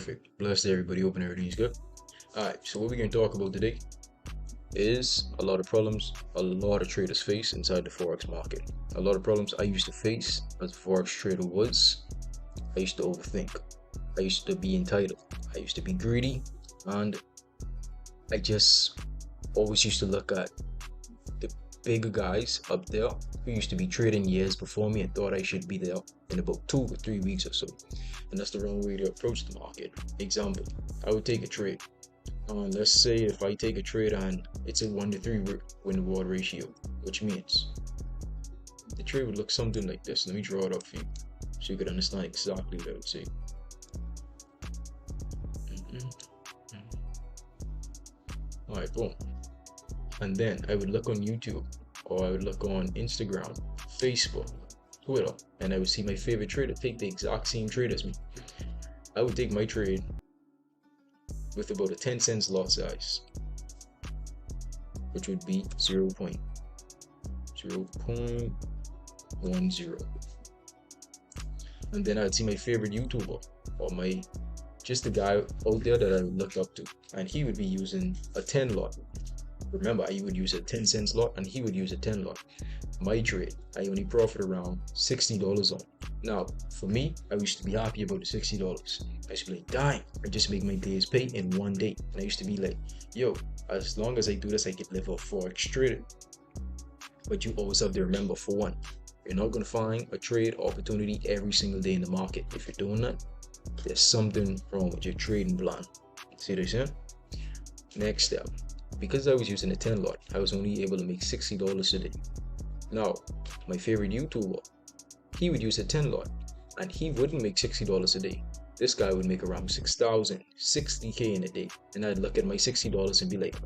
Perfect. Blessed everybody. Hoping everything's good. Alright, so what we're going to talk about today is a lot of problems a lot of traders face inside the Forex market. A lot of problems I used to face as a Forex trader was I used to overthink. I used to be entitled. I used to be greedy. And I just always used to look at the bigger guys up there who used to be trading years before me and thought I should be there in about 2 or 3 weeks or so. And that's the wrong way to approach the market. Example, I would take a trade. Let's say if I take a trade and it's a 1 to 3 win reward ratio, which means the trade would look something like this. Let me draw it up for you so you could understand exactly what I would say. Alright, boom. And then I would look on YouTube, or I would look on Instagram, Facebook, Twitter, and I would see my favorite trader take the exact same trade as me. I would take my trade with about a 10 cents lot size, which would be 0.010. And then I'd see my favorite YouTuber, or just the guy out there that I would look up to, and he would be using a 10 lot. Remember, I would use a 10 cents lot and he would use a 10 lot. My trade, I only profit around $60 on. Now, for me, I used to be happy about the $60. I used to be like, dang, I just make my days pay in 1 day. And I used to be like, yo, as long as I do this, I can live off Forex trading. But you always have to remember, for one, you're not going to find a trade opportunity every single day in the market. If you're doing that, there's something wrong with your trading plan. See what I'm saying? Next step. Because I was using a 10 lot, I was only able to make $60 a day. Now, my favorite YouTuber, he would use a 10 lot and he wouldn't make $60 a day. This guy would make around 6,000, 60K in a day. And I'd look at my $60 and be like,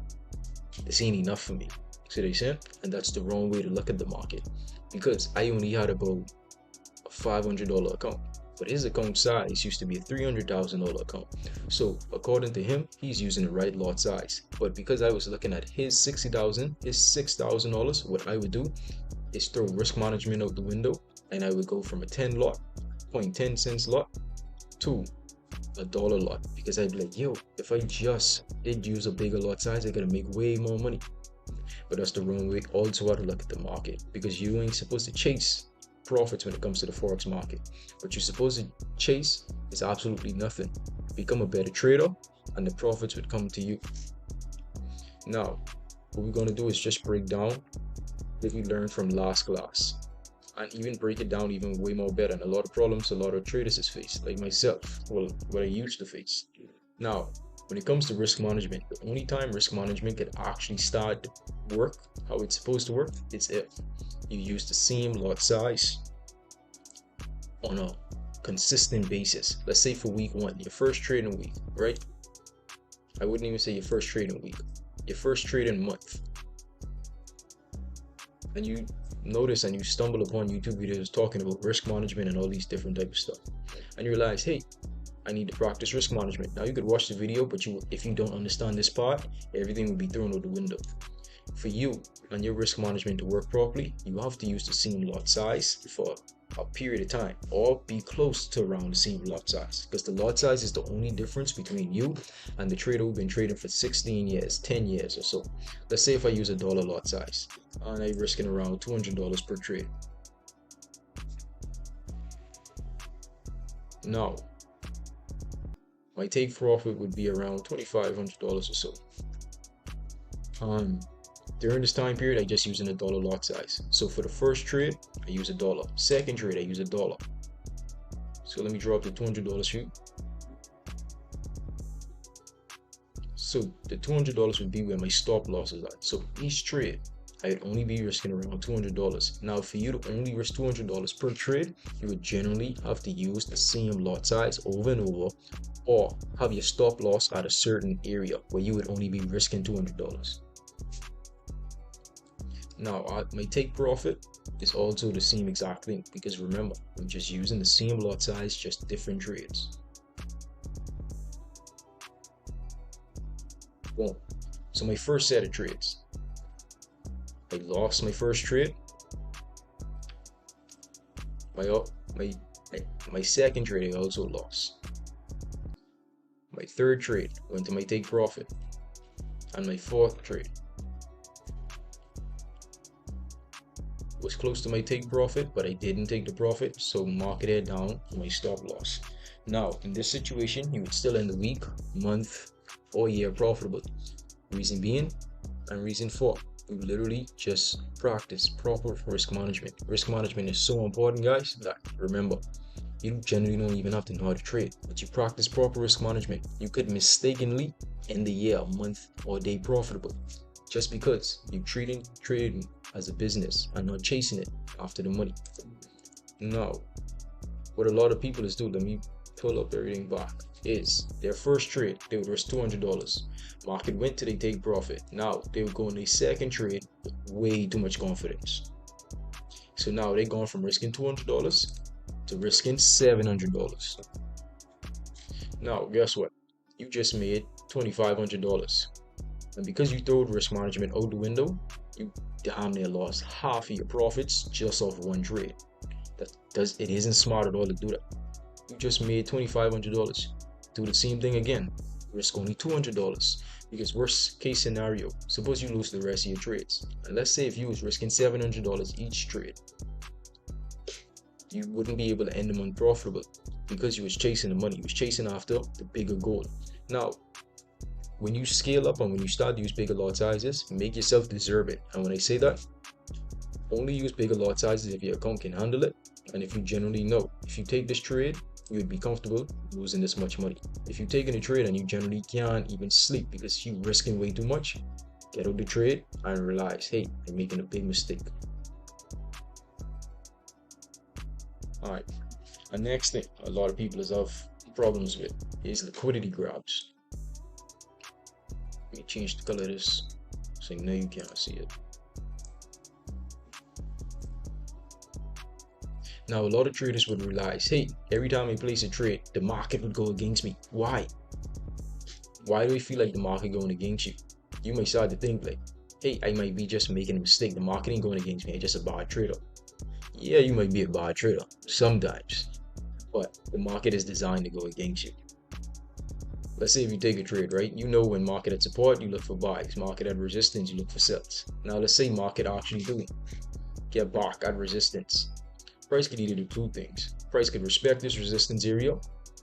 this ain't enough for me. See what I'm saying? And that's the wrong way to look at the market, because I only had about a $500 account. But his account size used to be a $300,000 account. So according to him, he's using the right lot size. But because I was looking at his $60,000, his $6,000, what I would do is throw risk management out the window, and I would go from a 10 lot, 0.10 cents lot, to a dollar lot. Because I'd be like, yo, if I just did use a bigger lot size, I gotta make way more money. But that's the wrong way also how to look at the market, because you ain't supposed to chase profits when it comes to the Forex market. What you're supposed to chase is absolutely nothing. Become a better trader and the profits would come to you. Now, what we're going to do is just break down what we learned from last class, and even break it down even way more better. And a lot of problems a lot of traders has faced, like myself, well, what I used to face. Now, when it comes to risk management, the only time risk management can actually start to work how it's supposed to work is if you use the same lot size on a consistent basis. Let's say for week 1, your first trading week, right? I wouldn't even say your first trading week, your first trading month. And you notice and you stumble upon YouTube videos talking about risk management and all these different types of stuff. And you realize, hey, I need to practice risk management. Now you could watch the video, but if you don't understand this part, everything would be thrown out the window. For you and your risk management to work properly, you have to use the same lot size for a period of time, or be close to around the same lot size, because the lot size is the only difference between you and the trader who's been trading for 16 years, 10 years or so. Let's say if I use a dollar lot size and I'm risking around $200 per trade. Now, my take profit would be around $2,500 or so. During this time period, I just using a dollar lot size. So for the first trade, I use $1. Second trade, I use $1. So let me draw up the $200 for you. So the $200 would be where my stop loss is at. So each trade, I'd only be risking around $200. Now, for you to only risk $200 per trade, you would generally have to use the same lot size over and over, or have your stop loss at a certain area where you would only be risking $200. Now, my take profit is also the same exact thing, because remember, I'm just using the same lot size, just different trades. Boom. So my first set of trades, I lost my first trade. My second trade I also lost. My third trade went to my take profit, and my fourth trade was close to my take profit, but I didn't take the profit, so market head down to my stop loss. Now, in this situation, you would still end the week, month, or year profitable. Reason being, and reason for, you literally just practice proper risk management. Risk management is so important, guys, that remember, you generally don't even have to know how to trade, but you practice proper risk management. You could mistakenly end the year, month, or day profitable just because you're treating trading as a business and not chasing it after the money. Now, what a lot of people is do, let me pull up everything back, is their first trade, they would risk $200. Market went to they take profit. Now they would go in a second trade with way too much confidence. So now they're gone from risking $200 to risking $700. Now, guess what? You just made $2,500. And because you threw risk management out the window, you damn near lost half of your profits just off one trade. It isn't smart at all to do that. You just made $2,500. Do the same thing again. Risk only $200. Because worst case scenario, suppose you lose the rest of your trades. And let's say if you was risking $700 each trade, you wouldn't be able to end them unprofitable because you was chasing the money. You was chasing after the bigger goal. Now, when you scale up and when you start to use bigger lot sizes, make yourself deserve it. And when I say that, only use bigger lot sizes if your account can handle it. And if you generally know, if you take this trade, you would be comfortable losing this much money. If you're taking a trade and you generally can't even sleep because you're risking way too much, get out the trade and realize, hey, I'm making a big mistake. Alright, the next thing a lot of people have problems with is liquidity grabs. Let me change the color of this so you know you can't see it. Now, a lot of traders would realize, hey, every time I place a trade, the market would go against me. Why? Why do I feel like the market going against you? You might start to think like, hey, I might be just making a mistake. The market ain't going against me. I'm just a bad trader. Yeah, you might be a bad trader sometimes, but the market is designed to go against you. Let's say if you take a trade, right? You know when market at support, you look for buys. Market at resistance, you look for sells. Now, let's say market actually do get back at resistance. Price could either do two things. Price could respect this resistance area,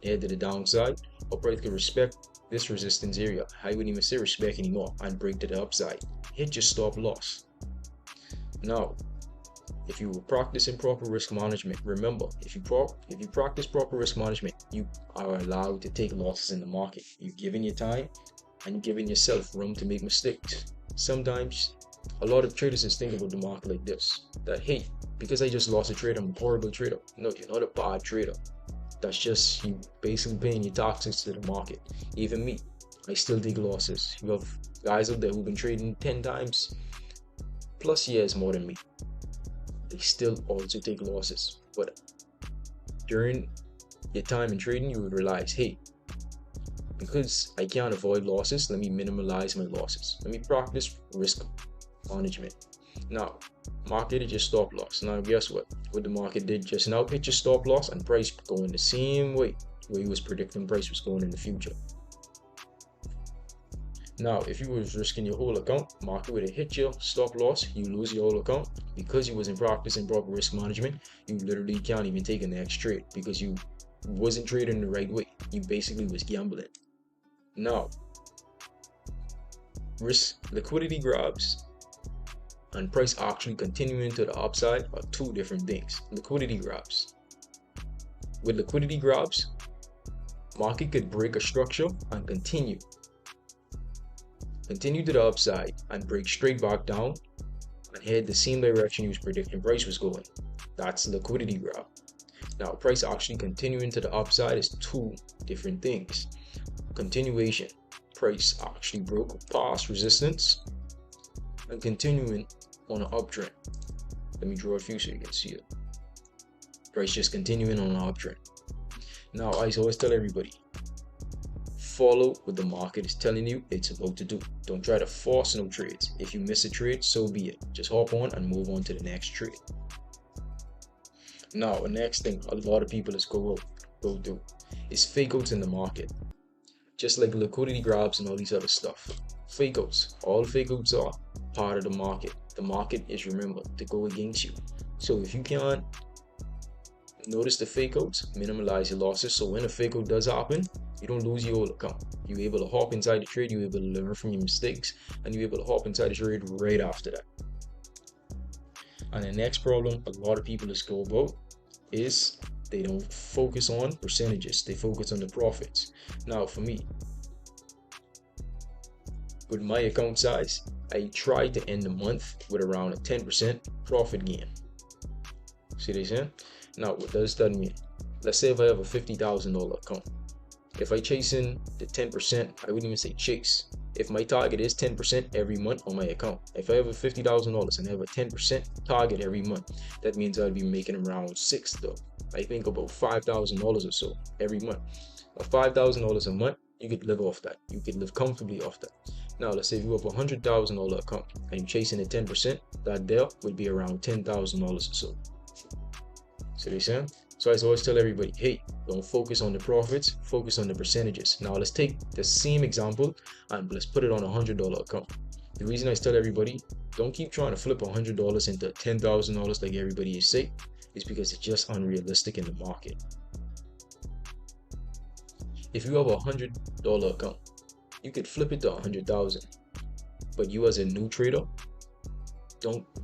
head to the downside, or price could respect this resistance area. I wouldn't even say respect anymore and break to the upside. Hit your stop loss. Now, if you were practicing proper risk management, remember, if you practice proper risk management, you are allowed to take losses in the market. You're giving your time and you're giving yourself room to make mistakes. Sometimes, a lot of traders just think about the market like this, that, hey, because I just lost a trade, I'm a horrible trader. No, you're not a bad trader. That's just you basically paying your taxes to the market. Even me, I still take losses. You have guys out there who've been trading 10 times plus years more than me. They still also take losses. But during your time in trading, you would realize, hey, because I can't avoid losses, let me minimize my losses. Let me practice risk management. Now, market is your stop loss. Now, guess what? What the market did just now, hit your stop loss and price going the same way where you was predicting price was going in the future. Now, if you was risking your whole account, market would have hit your stop loss, you lose your whole account. Because you wasn't practicing proper risk management, you literally can't even take a next trade because you wasn't trading the right way. You basically was gambling. Now, liquidity grabs and price actually continuing to the upside are two different things. Liquidity grabs. With liquidity grabs, market could break a structure and continue to the upside and break straight back down and head the same direction you was predicting price was going. That's liquidity grab. Now, price actually continuing to the upside is two different things. Continuation, price actually broke past resistance and continuing on an uptrend. Let me draw a few so you can see it. Price just continuing on an uptrend. Now, I always tell everybody, follow what the market is telling you it's about to do. Don't try to force no trades. If you miss a trade, so be it. Just hop on and move on to the next trade. Now, the next thing a lot of people go do is fake outs in the market. just like liquidity grabs and all these other stuff. Fake outs. All fake outs are part of the market. The market is, remember, to go against you. So if you can't notice the fake outs, minimize your losses. So when a fake out does happen, you don't lose your whole account. You're able to hop inside the trade, you're able to learn from your mistakes, and you're able to hop inside the trade right after that. And the next problem a lot of people just go about is they don't focus on percentages, they focus on the profits. Now for me, with my account size, I try to end the month with around a 10% profit gain. See what I'm saying? Now what does that mean? Let's say if I have a $50,000 account. If I chase in the 10%, I wouldn't even say chase. If my target is 10% every month on my account, if I have a $50,000 and I have a 10% target every month, that means I'd be making around I think about $5,000 or so every month. Now, $5,000 a month, you could live off that. You could live comfortably off that. Now, let's say if you have a $100,000 account and you're chasing at 10%, that there would be around $10,000 or so. See what I'm saying? So I always tell everybody, hey, don't focus on the profits, focus on the percentages. Now let's take the same example and let's put it on a $100 account. The reason I tell everybody, don't keep trying to flip $100 into $10,000 like everybody is saying, is because it's just unrealistic in the market. If you have a $100 account, you could flip it to 100,000, but you as a new trader,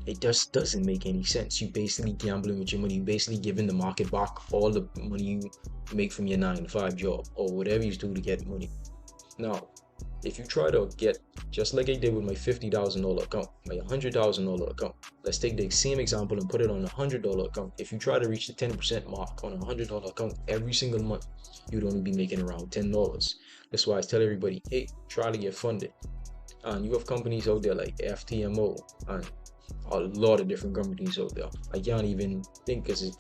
it just doesn't make any sense. You basically gambling with your money. You basically giving the market back all the money you make from your 9-to-5 job or whatever you do to get money. Now, if you try to get, just like I did with my $50,000 account, my $100,000 account, let's take the same example and put it on a $100 account. If you try to reach the 10% mark on a $100 account every single month, you'd only be making around $10. That's why I tell everybody, hey, try to get funded. And you have companies out there like FTMO and a lot of different companies out there. I can't even think, because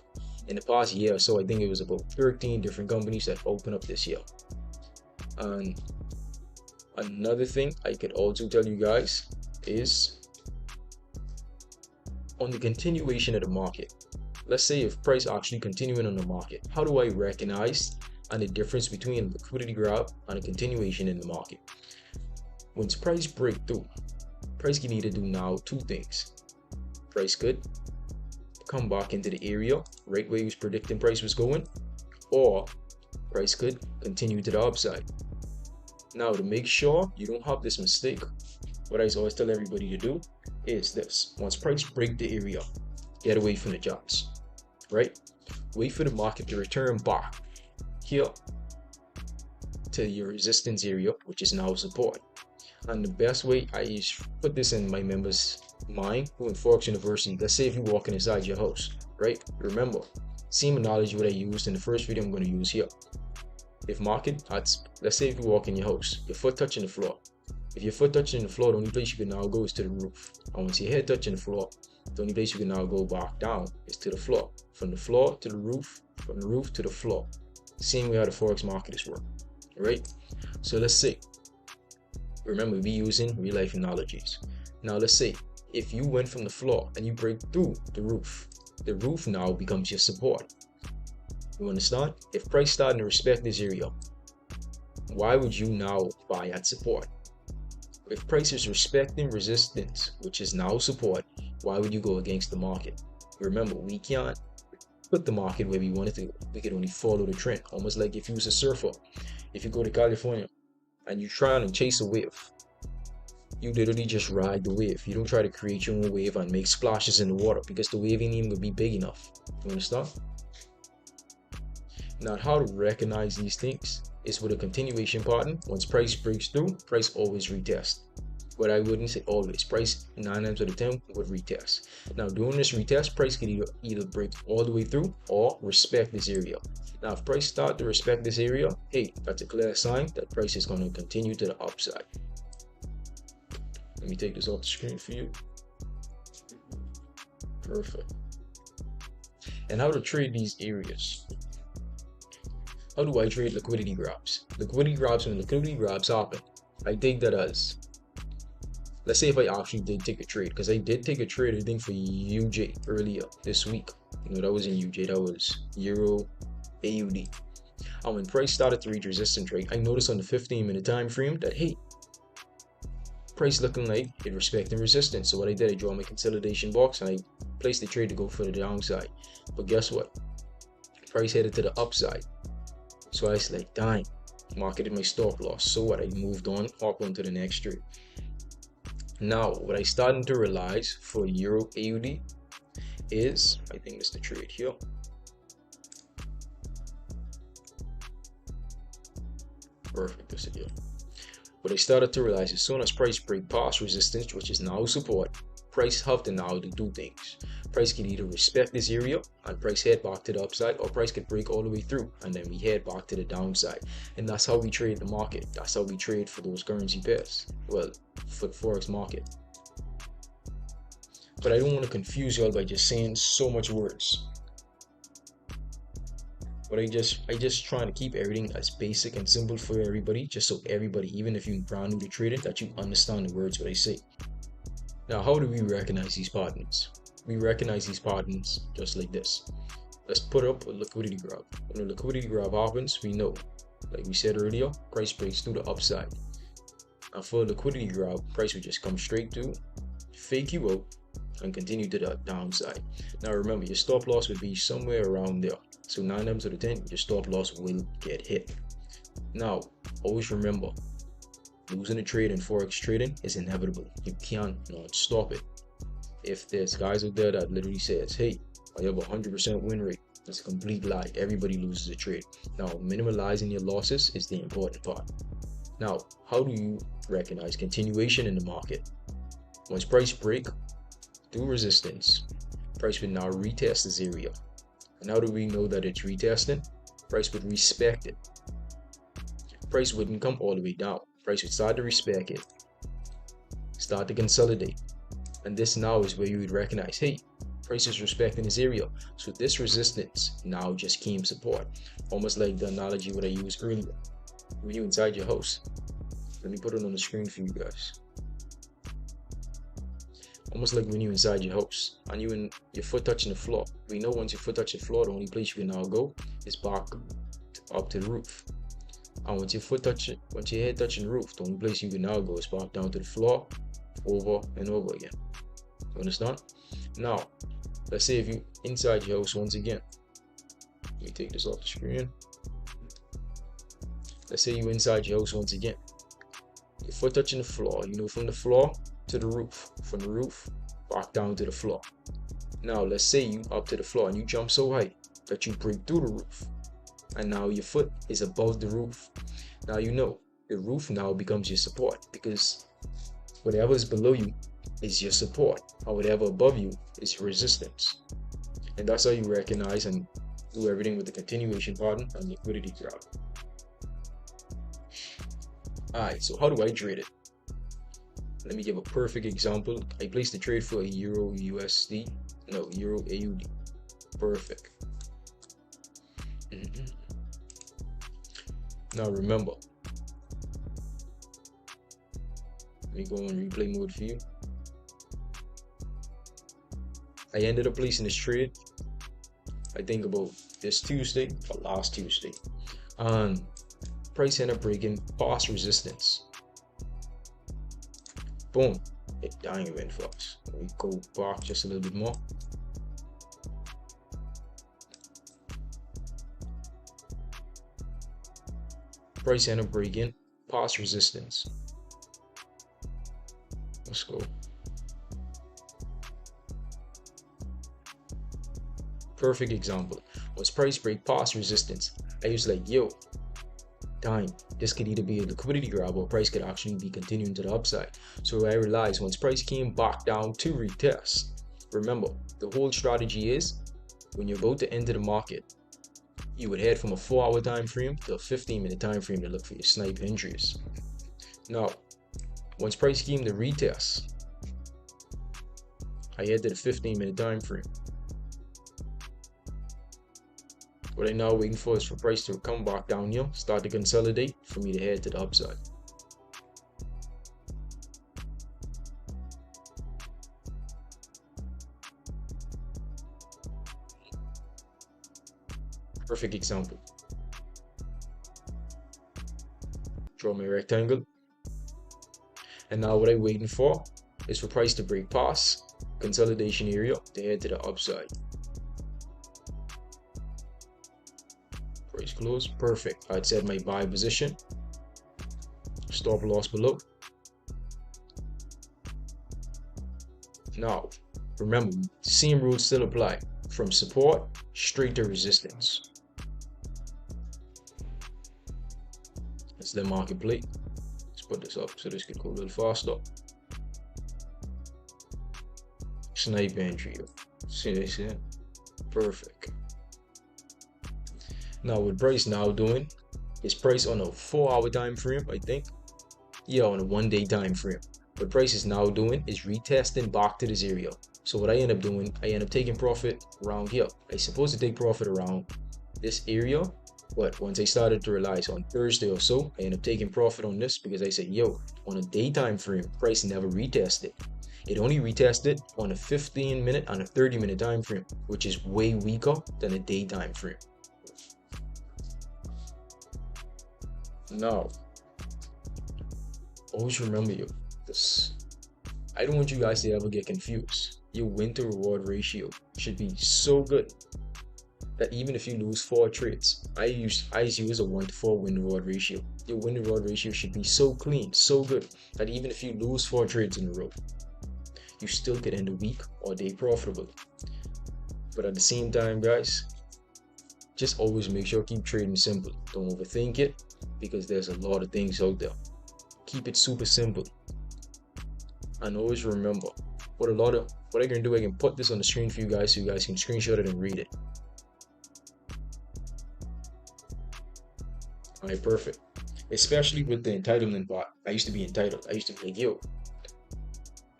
in the past year or so, I think it was about 13 different companies that opened up this year. And another thing I could also tell you guys is on the continuation of the market. Let's say if price actually continuing on the market, how do I recognize and the difference between a liquidity grab and a continuation in the market? Once price break through, price can either do now two things. Price could come back into the area right where he was predicting price was going, or price could continue to the upside. Now, to make sure you don't have this mistake, what I always tell everybody to do is this: once price break the area, get away from the jobs, right? Wait for the market to return back here to your resistance area, which is now support. And the best way I put this in my members' mind who in Forex University, let's say if you're walking inside your house, right? Remember, same analogy what I used in the first video I'm going to use here. If market, let's say if you walk in your house, your foot touching the floor. If your foot touching the floor, the only place you can now go is to the roof. And once your head touching the floor, the only place you can now go back down is to the floor. From the floor to the roof, from the roof to the floor. Same way how the Forex market is working, right? So let's say, remember, we using real life analogies. Now let's say if you went from the floor and you break through the roof now becomes your support. You understand? If price starting to respect this area, why would you now buy at support? If price is respecting resistance, which is now support, why would you go against the market? Remember, we can't put the market where we want it to go. We can only follow the trend. Almost like if you was a surfer, if you go to California and you try and chase a wave, you literally just ride the wave. You don't try to create your own wave and make splashes in the water, because the wave ain't even gonna be big enough. You understand? Now, how to recognize these things is with a continuation pattern. Once price breaks through, price always retest. But I wouldn't say always. Price 9 times out of 10 would retest. Now, during this retest, price can either break all the way through or respect this area. Now, if price start to respect this area, hey, that's a clear sign that price is going to continue to the upside. Let me take this off the screen for you. Perfect. And how to trade these areas. How do I trade liquidity grabs? Liquidity grabs, when liquidity grabs happen, I take that as, let's say if I actually did take a trade, because I did take a trade, I think for UJ earlier this week. You know, that was in UJ, that was Euro AUD. And when price started to reach resistance rate, I noticed on the 15-minute time frame that, hey, price looking like it respecting resistance. So what I did, I draw my consolidation box and I placed the trade to go for the downside. But guess what? Price headed to the upside. So I was like, dang, marketed my stop loss. So what? I moved on, hop on to the next trade. Now, what I started to realize for Euro AUD is, I think it's the trade here. Perfect, this is here. What I started to realize, as soon as price break past resistance, which is now support, price have to now to do things. Price can either respect this area and price head back to the upside, or price could break all the way through and then we head back to the downside. And that's how we trade the market. That's how we trade for those currency pairs. Well, for the Forex market. But I don't want to confuse y'all by just saying so much words. But I just trying to keep everything as basic and simple for everybody, just so everybody, even if you're brand new to trading, that you understand the words what I say. Now, how do we recognize these patterns? We recognize these patterns just like this. Let's put up a liquidity grab. When a liquidity grab happens, we know, like we said earlier, price breaks through the upside. And for a liquidity grab, price would just come straight to, fake you out, and continue to the downside. Now remember, your stop loss would be somewhere around there. So 9 times out of 10, your stop loss will get hit. Now, always remember, losing a trade in Forex trading is inevitable. You can't stop it. If there's guys out there that literally says, hey, I have a 100% win rate, that's a complete lie. Everybody loses a trade. Now, minimalizing your losses is the important part. Now, how do you recognize continuation in the market? Once price break through resistance, price would now retest this area. And how do we know that it's retesting? Price would respect it. Price wouldn't come all the way down. Price would start to respect it, start to consolidate. And this now is where you would recognize, hey, price is respecting this area. So this resistance now just came support. Almost like the analogy what I used earlier. When you're inside your house. Let me put it on the screen for you guys. Almost like when you're inside your house and your foot touching the floor. We know once your foot touches the floor, the only place you can now go is back up to the roof. And once your head touching the roof, the only place you can now go is back down to the floor, over and over again. You understand? Now, let's say if you inside your house once again. Let me take this off the screen. Let's say you inside your house once again. Your foot touching the floor, from the floor to the roof, from the roof back down to the floor. Now let's say you up to the floor and you jump so high that you break through the roof, and now your foot is above the roof. Now the roof now becomes your support, because whatever is below you is your support, and whatever above you is your resistance. And that's how you recognize and do everything with the continuation pattern and liquidity grab. Alright, so how do I trade it? Let me give a perfect example. I placed a trade for a Euro AUD. Perfect. Now remember, let me go on replay mode for you. I ended up placing this trade, I think about this Tuesday or last Tuesday, and price ended up breaking past resistance. Boom, it dying went for us. Let me go back just a little bit more. Price ended up breaking past resistance. Let's go. Perfect example. Once price break past resistance, I was like, yo, time, this could either be a liquidity grab or price could actually be continuing to the upside. So I realized once price came back down to retest, remember, the whole strategy is when you're about to enter the market, you would head from a 4-hour time frame to a 15-minute time frame to look for your snipe entries. Now, once price came to retest, I head to the 15-minute time frame. What I'm now waiting for is for price to come back down here, start to consolidate for me to head to the upside. Perfect example. Draw my rectangle. And now what I'm waiting for is for price to break past consolidation area to head to the upside. Price close, perfect. I'd set my buy position. Stop loss below. Now, remember, same rules still apply. From support straight to resistance. That's the market plate. Let's put this up so this can go a little faster. Snipe entry. See this here? Perfect. Now what price now doing is price on a 4-hour time frame, I think. Yeah, on a 1-day time frame. What price is now doing is retesting back to this area. So what I end up doing, I end up taking profit around here. I supposed to take profit around this area, but once I started to realize on Thursday or so, I end up taking profit on this because I said, yo, on a daytime frame, price never retested. It only retested on a 15-minute and a 30-minute time frame, which is way weaker than a day time frame. Now, always remember this. I don't want you guys to ever get confused. Your win to reward ratio should be so good that even if you lose 4 trades, I use a 1-to-4 win to reward ratio. Your win to reward ratio should be so clean, so good that even if you lose 4 trades in a row, you still could end a week or day profitable. But at the same time, guys, just always make sure keep trading simple. Don't overthink it because there's a lot of things out there. Keep it super simple. And always remember, what I can do, I can put this on the screen for you guys so you guys can screenshot it and read it. Alright, perfect. Especially with the entitlement part. I used to be entitled. I used to be like, yo,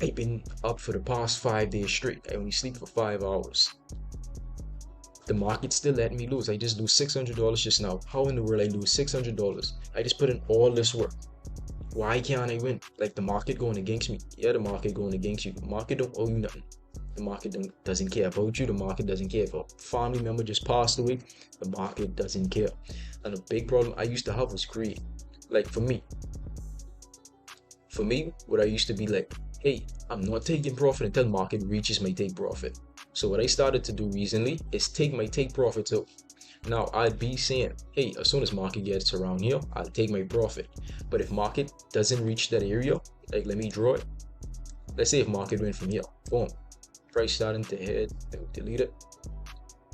I've been up for the past 5 days straight. I only sleep for 5 hours. The market still let me lose. I just lose $600 just now. How in the world I lose $600? I just put in all this work. Why can't I win? Like the market going against me. Yeah, the market going against you. The market don't owe you nothing. The market doesn't care about you. The market doesn't care if a family member just passed away. The market doesn't care. And a big problem I used to have was greed. Like for me, what I used to be like, hey, I'm not taking profit until market reaches my take profit. So what I started to do recently is take my take profits out. Now I'd be saying, hey, as soon as market gets around here, I'll take my profit. But if market doesn't reach that area, like let me draw it. Let's say if market went from here, boom, price starting to head, delete it.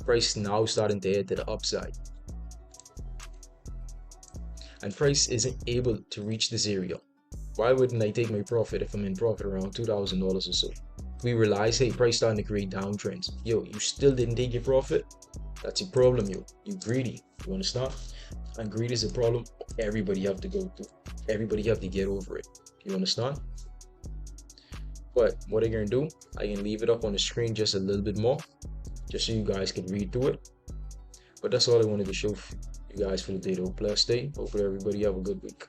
Price now starting to head to the upside. And price isn't able to reach this area. Why wouldn't I take my profit if I'm in profit around $2,000 or so? We realize, hey, price starting to create downtrends. Yo, you still didn't take your profit? That's your problem, yo. You greedy. You understand? And greed is a problem everybody have to go through. Everybody have to get over it. You understand? But what I'm gonna do, I can leave it up on the screen just a little bit more, just so you guys can read through it. But that's all I wanted to show you guys for the day. Blessed day. Hopefully everybody have a good week.